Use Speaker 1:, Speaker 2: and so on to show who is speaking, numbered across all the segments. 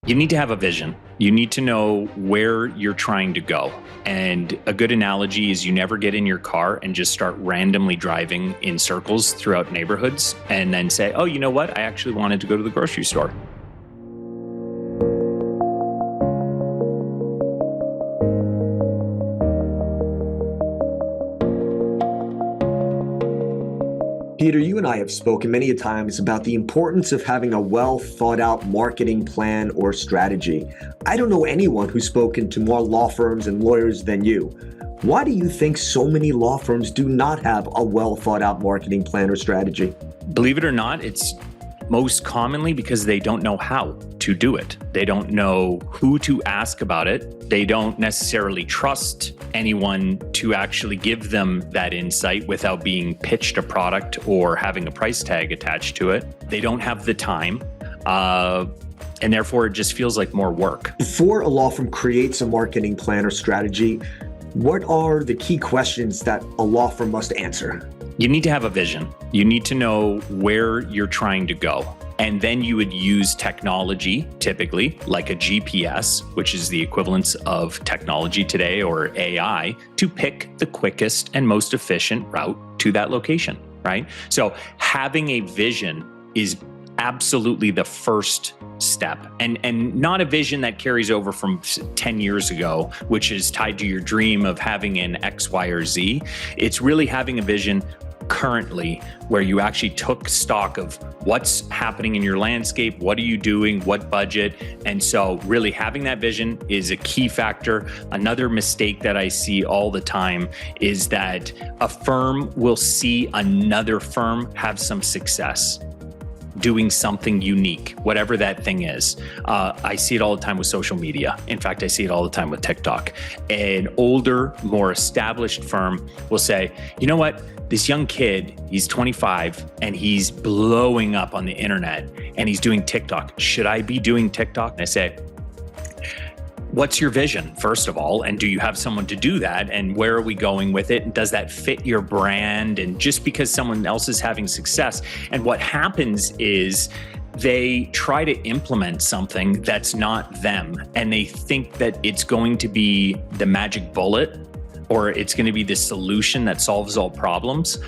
Speaker 1: You need to have a vision. You need to know where you're trying to go. And a good analogy is you never get in your car and just start randomly driving in circles throughout neighborhoods and then say, oh, you know what? I actually wanted to go to the grocery store.
Speaker 2: Peter, you and I have spoken many times about the importance of having a well-thought-out marketing plan or strategy. I don't know anyone who's spoken to more law firms and lawyers than you. Why do you think so many law firms do not have a well-thought-out marketing plan or strategy?
Speaker 1: Believe it or not, it's most commonly because they don't know how to do it. They don't know who to ask about it. They don't necessarily trust anyone to actually give them that insight without being pitched a product or having a price tag attached to it. They don't have the time. And therefore, it just feels like more work.
Speaker 2: Before a law firm creates a marketing plan or strategy, what are the key questions that a law firm must answer?
Speaker 1: You need to have a vision. You need to know where you're trying to go. And then you would use technology, typically like a GPS, which is the equivalence of technology today, or AI, to pick the quickest and most efficient route to that location, right? So having a vision is absolutely the first step, and not a vision that carries over from 10 years ago, which is tied to your dream of having an X, Y, or Z. It's really having a vision currently where you actually took stock of what's happening in your landscape, what are you doing, what budget. And so really having that vision is a key factor. Another mistake that I see all the time is that a firm will see another firm have some success doing something unique, whatever that thing is. I see it all the time with social media. In fact, I see it all the time with TikTok. An older, more established firm will say, you know what? This young kid, he's 25 and he's blowing up on the internet and he's doing TikTok. Should I be doing TikTok? And I say, what's your vision, first of all? And do you have someone to do that? And where are we going with it? And does that fit your brand? And just because someone else is having success. And what happens is they try to implement something that's not them. And they think that it's going to be the magic bullet, or it's going to be the solution that solves all problems.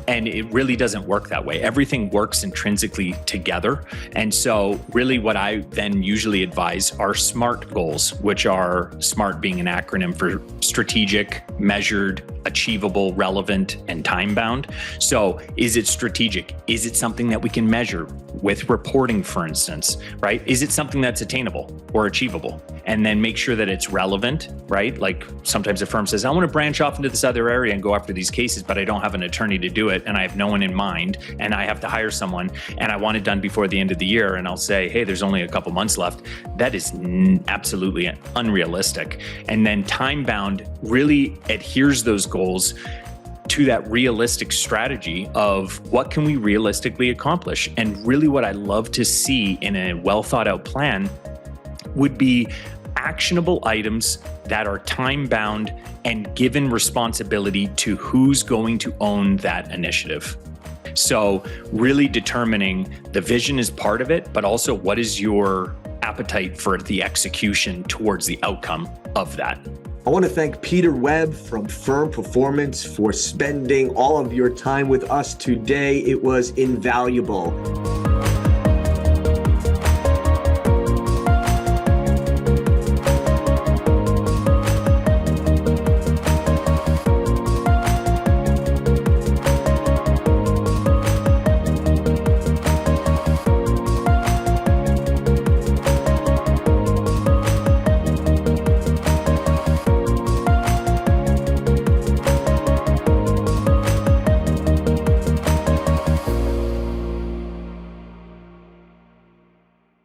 Speaker 1: And it really doesn't work that way. Everything works intrinsically together. And so really what I then usually advise are SMART goals, which are SMART being an acronym for strategic, measured, achievable, relevant, and time-bound. So is it strategic? Is it something that we can measure with reporting, for instance, right? Is it something that's attainable or achievable? And then make sure that it's relevant, right? Like sometimes a firm says, I want to branch off into this other area and go after these cases, but I don't have an attorney to do it. And I have no one in mind, and I have to hire someone, and I want it done before the end of the year. And I'll say, hey, there's only a couple months left. That is absolutely unrealistic. And then time-bound really adheres those goals to that realistic strategy of what can we realistically accomplish. And really what I love to see in a well thought out plan would be actionable items that are time-bound and given responsibility to who's going to own that initiative. So really determining the vision is part of it, but also what is your appetite for the execution towards the outcome of that.
Speaker 2: I want to thank Peter Webb from Firm Performance for spending all of your time with us today. It was invaluable.